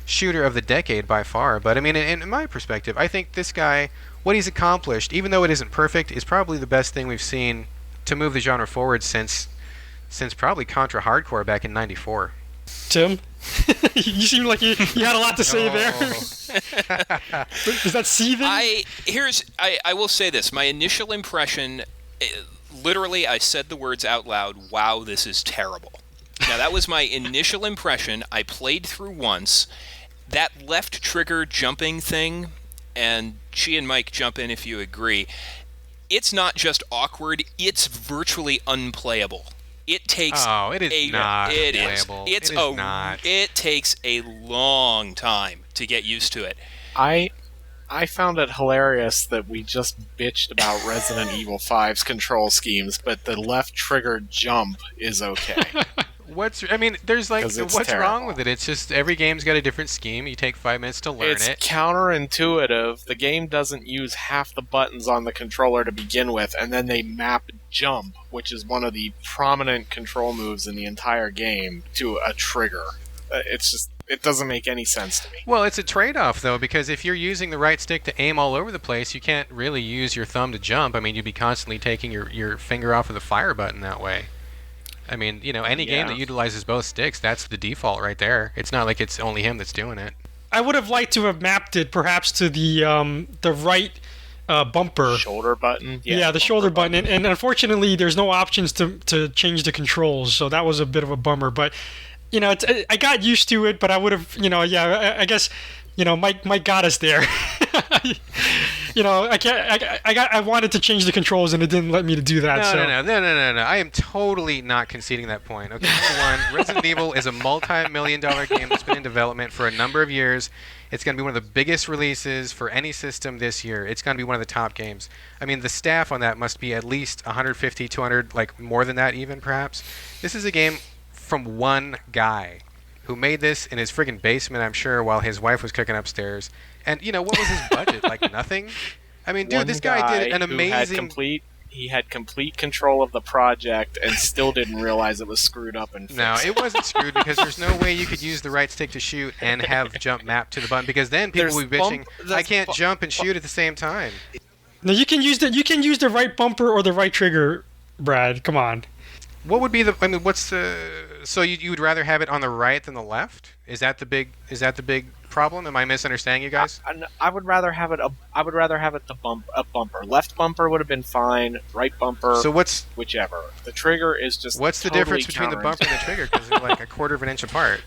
shooter of the decade by far. But I mean, in my perspective, I think this guy, what he's accomplished, even though it isn't perfect, is probably the best thing we've seen to move the genre forward since probably Contra Hardcore back in '94. Tim, you seem like you had a lot to say there. Is that seething? I will say this. My initial impression, literally, I said the words out loud, "Wow, this is terrible." Now, that was my initial impression. I played through once. That left trigger jumping thing, and she and Mike jump in if you agree, it's not just awkward, it's virtually unplayable. It takes it is not playable. It takes a long time to get used to it. I found it hilarious that we just bitched about Resident Evil 5's control schemes, but the left trigger jump is okay. There's like, what's terrible. wrong with it? It's just every game's got a different scheme. You take 5 minutes to learn It's it. counterintuitive. The game doesn't use half the buttons on the controller to begin with, and then they map jump, which is one of the prominent control moves in the entire game, to a trigger. It doesn't make any sense to me. Well, it's a trade-off, though, because if you're using the right stick to aim all over the place, you can't really use your thumb to jump. I mean, you'd be constantly taking your finger off of the fire button that way. I mean, any game that utilizes both sticks, that's the default right there. It's not like it's only him that's doing it. I would have liked to have mapped it perhaps to the right bumper. Shoulder button? Yeah, the shoulder button. And unfortunately, there's no options to change the controls, so that was a bit of a bummer. But, I got used to it, but I would have, I guess, Mike got us there. I wanted to change the controls, and it didn't let me to do that. No. I am totally not conceding that point. Okay, number one, Resident Evil is a multi-million-dollar game that's been in development for a number of years. It's going to be one of the biggest releases for any system this year. It's going to be one of the top games. I mean, the staff on that must be at least 150, 200, like more than that even, perhaps. This is a game from one guy who made this in his friggin' basement, I'm sure, while his wife was cooking upstairs. And, what was his budget? Like, nothing? I mean, dude, this guy did an amazing... He had complete control of the project and still didn't realize it was screwed up and fixed. No, it wasn't screwed because there's no way you could use the right stick to shoot and have jump mapped to the button, because then people would be bitching, I can't jump and shoot at the same time. No, you can use the right bumper or the right trigger, Brad. Come on. What would be what's the... So you would rather have it on the right than the left? Is that the big problem? Am I misunderstanding you guys? I would rather have it. I would rather have it a bumper. Left bumper would have been fine. Right bumper. So whichever? The trigger is just. What's the difference between the bumper and the trigger? Because they're like a quarter of an inch apart.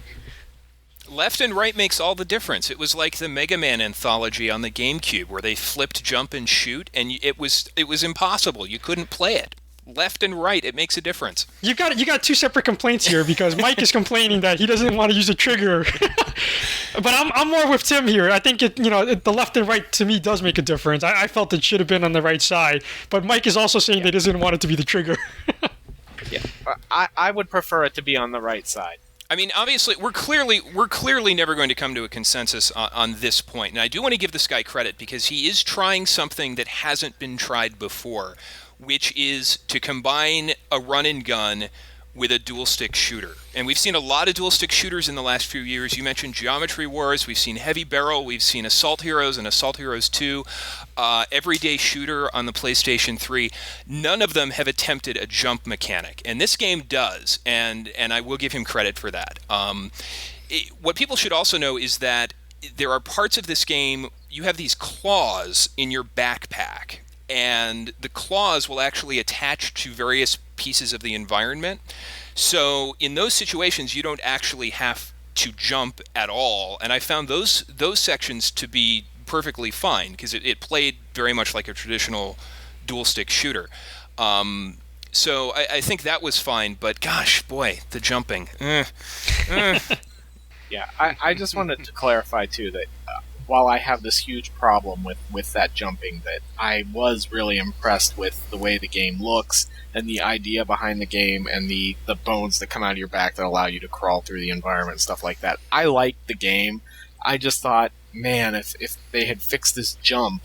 Left and right makes all the difference. It was like the Mega Man anthology on the GameCube, where they flipped jump and shoot, and it was impossible. You couldn't play it. Left and right, it makes a difference. You got two separate complaints here, because Mike is complaining that he doesn't want to use a trigger, but I'm more with Tim here. I think the left and right to me does make a difference. I felt it should have been on the right side, but Mike is also saying that he doesn't want it to be the trigger. Yeah, I would prefer it to be on the right side. I mean, obviously, we're clearly never going to come to a consensus on this point, and I do want to give this guy credit because he is trying something that hasn't been tried before, which is to combine a run and gun with a dual stick shooter. And we've seen a lot of dual stick shooters in the last few years. You mentioned Geometry Wars, we've seen Heavy Barrel, we've seen Assault Heroes and Assault Heroes 2, Everyday Shooter on the PlayStation 3. None of them have attempted a jump mechanic, and this game does, and I will give him credit for that. What people should also know is that there are parts of this game, you have these claws in your backpack, and the claws will actually attach to various pieces of the environment. So in those situations, you don't actually have to jump at all, and I found those sections to be perfectly fine because it played very much like a traditional dual stick shooter. So I think that was fine, but gosh, boy, the jumping. Yeah, I just wanted to clarify too that while I have this huge problem with that jumping, that I was really impressed with the way the game looks and the idea behind the game and the bones that come out of your back that allow you to crawl through the environment and stuff like that. I liked the game. I just thought, man, if they had fixed this jump,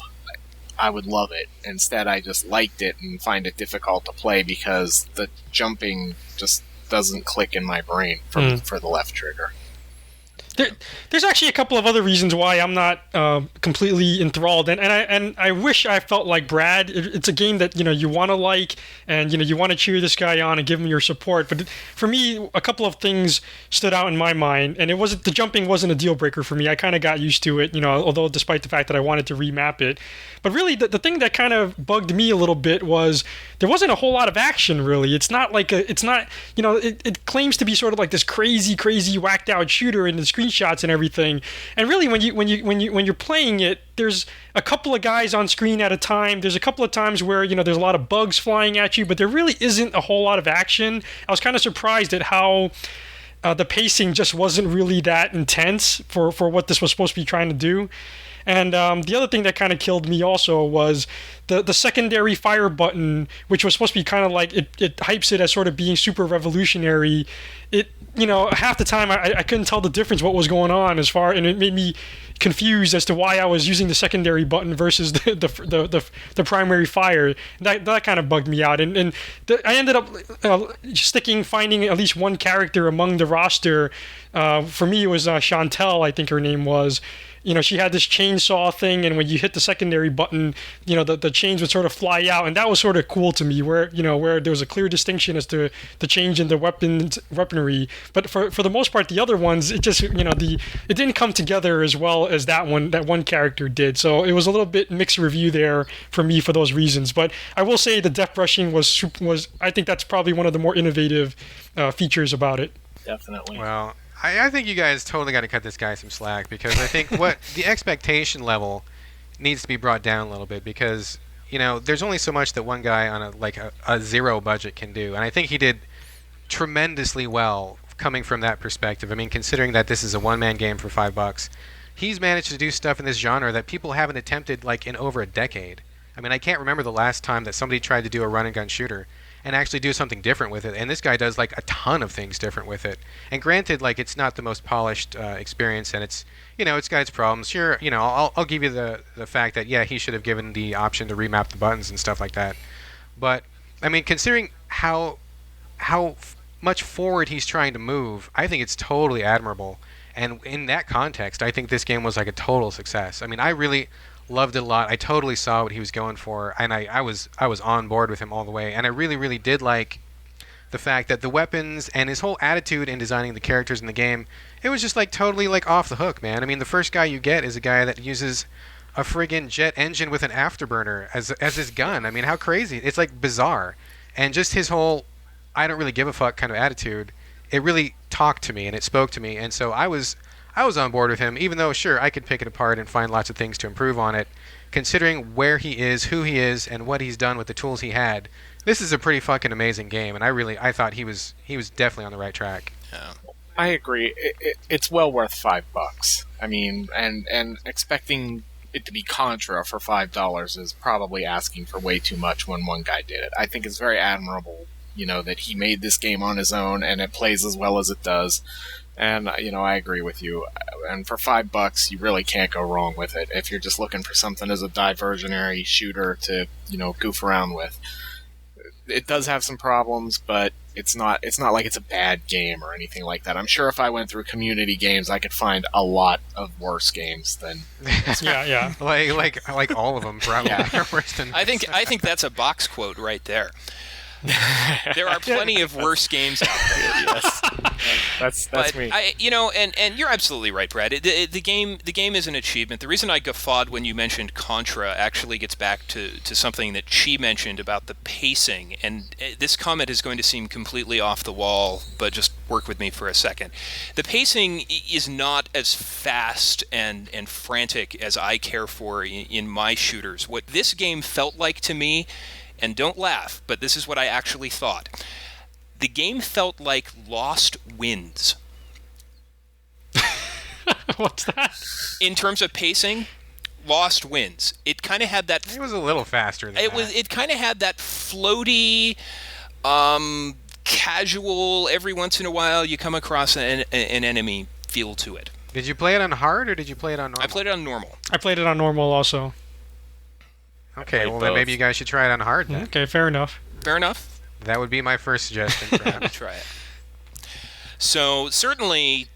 I would love it. Instead, I just liked it and find it difficult to play because the jumping just doesn't click in my brain for the left trigger. There's actually a couple of other reasons why I'm not completely enthralled, and I wish I felt like Brad. It's a game that you want to like, and you want to cheer this guy on and give him your support. But for me, a couple of things stood out in my mind, and the jumping wasn't a deal breaker for me. I kind of got used to it, although despite the fact that I wanted to remap it. But really, the thing that kind of bugged me a little bit was there wasn't a whole lot of action. Really, it's not. It claims to be sort of like this crazy whacked out shooter in the screenshots and everything. And really, when you're playing it, there's a couple of guys on screen at a time. There's a couple of times where there's a lot of bugs flying at you, but there really isn't a whole lot of action. I was kind of surprised at how the pacing just wasn't really that intense for what this was supposed to be trying to do. And the other thing that kind of killed me also was the secondary fire button, which was supposed to be kind of like it hypes it as sort of being super revolutionary. It half the time I couldn't tell the difference what was going on and it made me confused as to why I was using the secondary button versus the primary fire. That kind of bugged me out, and I ended up finding at least one character among the roster. For me, it was Chantel, I think her name was. She had this chainsaw thing, and when you hit the secondary button, the chains would sort of fly out, and that was sort of cool to me, where there was a clear distinction as to the change in the weaponry. But for the most part, the other ones, it just it didn't come together as well as that one character did. So it was a little bit mixed review there for me for those reasons. But I will say the depth brushing was I think that's probably one of the more innovative features about it. Definitely. Well, I think you guys totally got to cut this guy some slack, because I think what the expectation level needs to be brought down a little bit, because there's only so much that one guy on a zero budget can do, and I think he did tremendously well coming from that perspective. I mean, considering that this is a one-man game for $5, he's managed to do stuff in this genre that people haven't attempted in over a decade. I mean, I can't remember the last time that somebody tried to do a run-and-gun shooter and actually do something different with it. And this guy does a ton of things different with it. And granted, it's not the most polished experience, and it's it's got its problems. Sure, I'll give you the fact that he should have given the option to remap the buttons and stuff like that. But I mean, considering how much forward he's trying to move, I think it's totally admirable. And in that context, I think this game was a total success. I mean, I really loved it a lot. I totally saw what he was going for, and I was on board with him all the way. And I really, really did like the fact that the weapons and his whole attitude in designing the characters in the game, it was just totally off the hook, man. I mean, the first guy you get is a guy that uses a friggin' jet engine with an afterburner as his gun. I mean, how crazy. It's bizarre. And just his whole I don't really give a fuck kind of attitude, it really talked to me and it spoke to me. And so I was on board with him, even though, sure, I could pick it apart and find lots of things to improve on it. Considering where he is, who he is, and what he's done with the tools he had, this is a pretty fucking amazing game, and I thought he was definitely on the right track. Yeah. I agree. It's well worth $5. I mean, and expecting it to be Contra for $5 is probably asking for way too much when one guy did it. I think it's very admirable, that he made this game on his own and it plays as well as it does. And, I agree with you. And for $5, you really can't go wrong with it if you're just looking for something as a diversionary shooter to, goof around with. It does have some problems, but it's not like it's a bad game or anything like that. I'm sure if I went through community games, I could find a lot of worse games than yeah. like all of them probably. Yeah. Worse than I think that's a box quote right there. There are plenty of worse games out there. Yes, that's But me. and you're absolutely right, Brad. The game is an achievement. The reason I guffawed when you mentioned Contra actually gets back to something that she mentioned about the pacing. And this comment is going to seem completely off the wall, but just work with me for a second. The pacing is not as fast and frantic as I care for in my shooters. What this game felt like to me, and don't laugh, but this is what I actually thought. The game felt like Lost Winds. What's that? In terms of pacing, Lost Winds. It kind of had that. It was a little faster than that. It kind of had that floaty, casual. Every once in a while, you come across an enemy feel to it. Did you play it on hard or did you play it on normal? I played it on normal. I played it on normal also. Okay, played well then both. maybe you guys should try it on hard then. Okay, fair enough. Fair enough. That would be my first suggestion. Perhaps. Try it. So certainly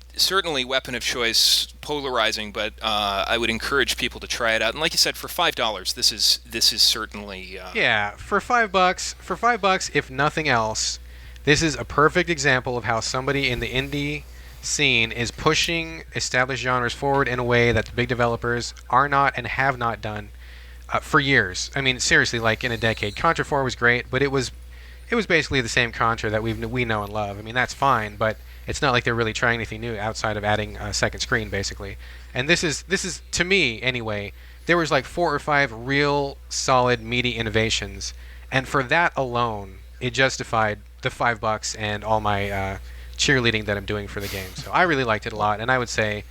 weapon of choice, polarizing, but I would encourage people to try it out. And like you said, for $5, this is certainly Yeah, for $5, if nothing else, this is a perfect example of how somebody in the indie scene is pushing established genres forward in a way that the big developers are not and have not done for years. I mean, seriously, like in a decade. Contra 4 was great, but it was basically the same Contra that we know and love. I mean, that's fine, but it's not like they're really trying anything new outside of adding a second screen, basically. And this is to me anyway. There was like 4 or 5 real solid meaty innovations, and for that alone, it justified the $5 and all my cheerleading that I'm doing for the game. So I really liked it a lot, and I would say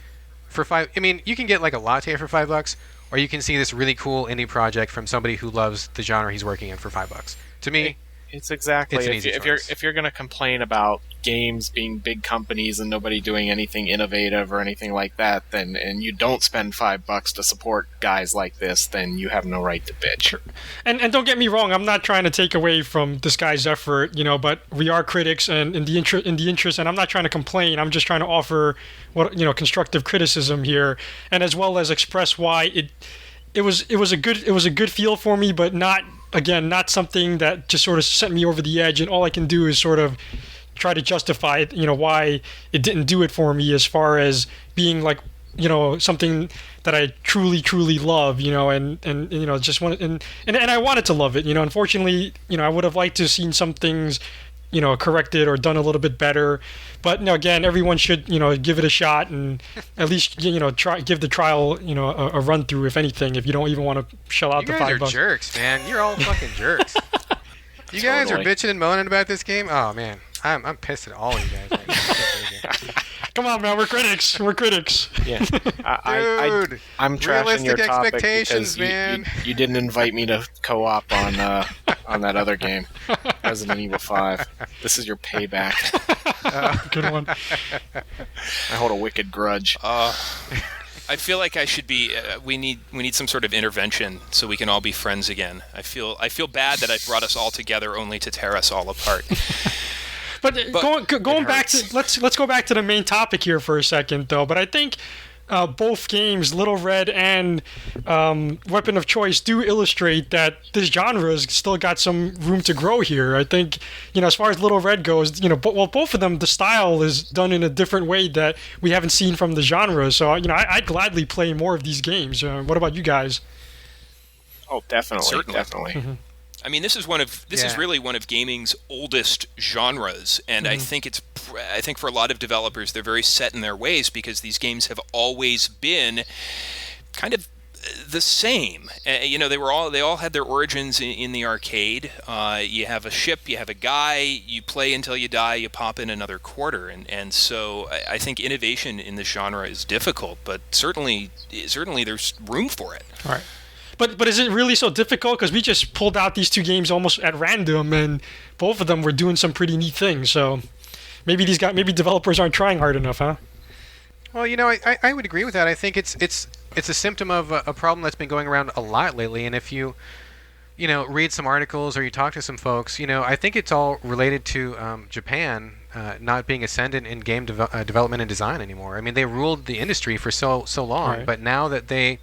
for $5. I mean, you can get like a latte for $5, or you can see this really cool indie project from somebody who loves the genre he's working in for $5. To me, It's exactly It's an if, easy you, if you're choice. if you're going to complain about games being big companies and nobody doing anything innovative or anything like that, then and you don't spend $5 to support guys like this, then you have no right to bitch. And don't get me wrong, I'm not trying to take away from this guy's effort, but we are critics, and in the interest, and I'm not trying to complain. I'm just trying to offer constructive criticism here, and as well as express why it was a good feel for me, but not something that just sort of sent me over the edge. And all I can do is sort of try to justify it, why it didn't do it for me, as far as being like something that I truly love, and just want and I wanted to love it. Unfortunately, I would have liked to have seen some things corrected or done a little bit better. But again, everyone should give it a shot, and at least give the trial a run through, if anything, if you don't even want to shell out you the guys are $5. jerks, man. You're all fucking jerks. You guys are Totally. bitching and moaning about this game. Oh man, I'm pissed at all of you guys. Right now. I can't believe it. Come on, man, we're critics. We're critics. Yeah, Dude, I'm trashing realistic your topic expectations, because man. You didn't invite me to co-op on that other game, Resident Evil 5. This is your payback. Good one. I hold a wicked grudge. I feel like I should be. We need some sort of intervention so we can all be friends again. I feel bad that I brought us all together only to tear us all apart. But going it back hurts. to let's go back to the main topic here for a second, though. But I think both games, Little Red and Weapon of Choice, do illustrate that this genre has still got some room to grow here. I think as far as Little Red goes, both of them, the style is done in a different way that we haven't seen from the genre. So I'd gladly play more of these games. What about you guys? Oh, definitely, Certainly. definitely. I mean, this is really one of gaming's oldest genres, and I think for a lot of developers, they're very set in their ways because these games have always been kind of the same. They all had their origins in the arcade. You have a ship, you have a guy, you play until you die, you pop in another quarter, and so I think innovation in this genre is difficult, but certainly there's room for it. All right. But is it really so difficult? Because we just pulled out these two games almost at random, and both of them were doing some pretty neat things. So maybe maybe developers aren't trying hard enough, huh? Well, I would agree with that. I think it's a symptom of a problem that's been going around a lot lately. And if you read some articles or you talk to some folks, I think it's all related to Japan not being ascendant in game development and design anymore. I mean, they ruled the industry for so long, Right. but now that they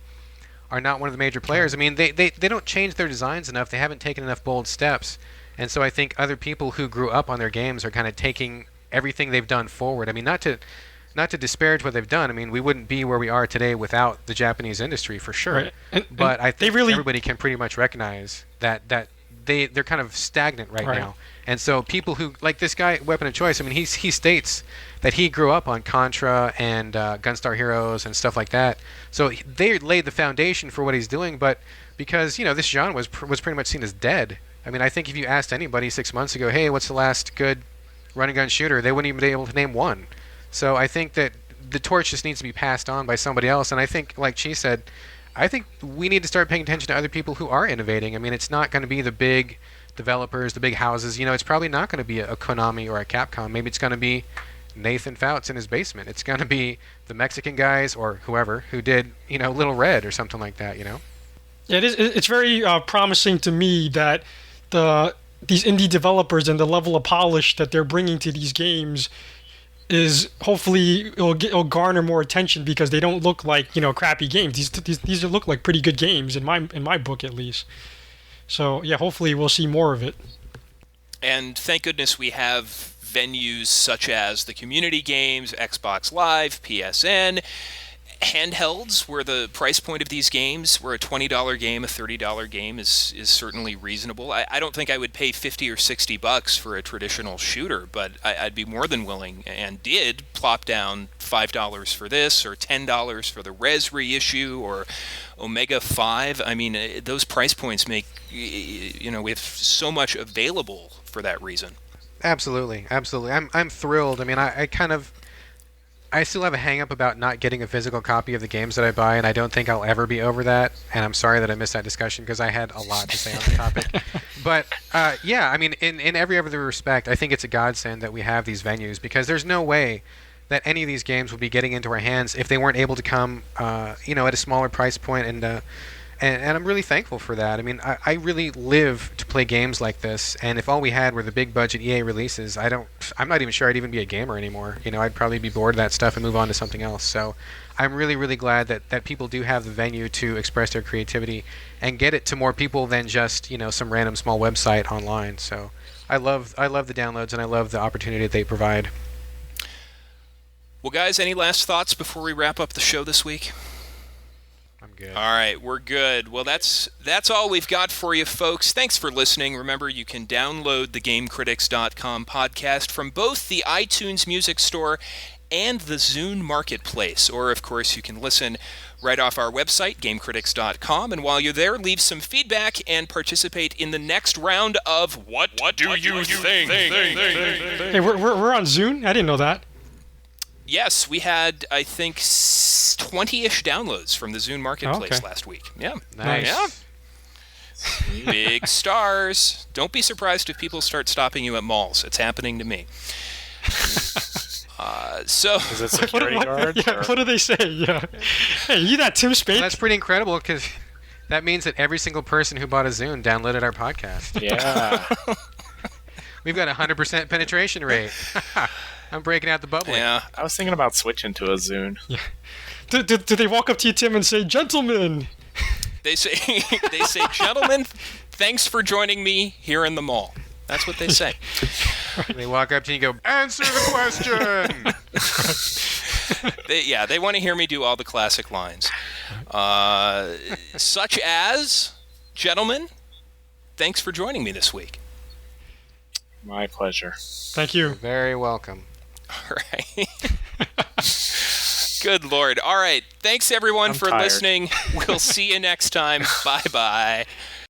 are not one of the major players, I mean, they don't change their designs enough. They haven't taken enough bold steps And so I think other people who grew up on their games are kind of taking everything they've done forward. I mean, not to disparage what they've done. I mean, we wouldn't be where we are today without the Japanese industry for sure. Right. But I think really everybody can pretty much recognize that they're kind of stagnant right now. And so people who, like this guy, Weapon of Choice, I mean, he states that he grew up on Contra and Gunstar Heroes and stuff like that. So they laid the foundation for what he's doing, but because, this genre was pretty much seen as dead. I mean, I think if you asked anybody 6 months ago, hey, what's the last good run-and-gun shooter, they wouldn't even be able to name one. So I think that the torch just needs to be passed on by somebody else. And I think, like Chi said, I think we need to start paying attention to other people who are innovating. I mean, it's not going to be the big developers, the big houses. It's probably not going to be a Konami or a Capcom. Maybe it's going to be Nathan Fouts in his basement. It's going to be the Mexican guys or whoever who did, Little Red or something like that, Yeah, it's very promising to me that these indie developers and the level of polish that they're bringing to these games is hopefully it'll garner more attention because they don't look like crappy games. These look like pretty good games in my book at least. So yeah, hopefully we'll see more of it. And thank goodness we have venues such as the community games, Xbox Live, PSN, handhelds, where the price point of these games, where a $20 game, a $30 game is certainly reasonable. I don't think I would pay $50 or $60 for a traditional shooter, but I'd be more than willing, and did, plop down $5 for this, or $10 for the Res reissue, or Omega 5. I mean, those price points make, we have so much available for that reason. Absolutely. I'm thrilled. I mean, I still have a hang-up about not getting a physical copy of the games that I buy, and I don't think I'll ever be over that. And I'm sorry that I missed that discussion because I had a lot to say on the topic. But yeah, I mean, in every other respect, I think it's a godsend that we have these venues because there's no way that any of these games would be getting into our hands if they weren't able to come, at a smaller price point. And I'm really thankful for that. I mean, I really live to play games like this, and if all we had were the big budget EA releases, I'm not even sure I'd even be a gamer anymore. I'd probably be bored of that stuff and move on to something else. So I'm really, really glad that people do have the venue to express their creativity and get it to more people than just, some random small website online. So I love the downloads, and I love the opportunity that they provide. Well, guys, any last thoughts before we wrap up the show this week? Good. All right, we're good. Well, that's all we've got for you, folks. Thanks for listening. Remember, you can download the GameCritics.com podcast from both the iTunes Music Store and the Zune Marketplace. Or, of course, you can listen right off our website, GameCritics.com. And while you're there, leave some feedback and participate in the next round of What Do You Think? Hey, we're on Zune? I didn't know that. Yes, we had, I think, 20-ish downloads from the Zune Marketplace last week. Yeah. Nice. Yeah. Big stars. Don't be surprised if people start stopping you at malls. It's happening to me. Is it security guards? Yeah, what do they say? Yeah. Hey, you that Tim Spade? Well, that's pretty incredible because that means that every single person who bought a Zune downloaded our podcast. Yeah. We've got a 100% penetration rate. I'm breaking out the bubble. Yeah. I was thinking about switching to a Zune. Yeah. Do they walk up to you, Tim, and say, "Gentlemen"? They say, "Gentlemen, thanks for joining me here in the mall." That's what they say. They walk up to you and go, "Answer the question." They want to hear me do all the classic lines, such as, "Gentlemen, thanks for joining me this week." My pleasure. Thank you. You're very welcome. All right. Good Lord. All right. Thanks, everyone, for tired. listening. We'll see you next time. Bye-bye.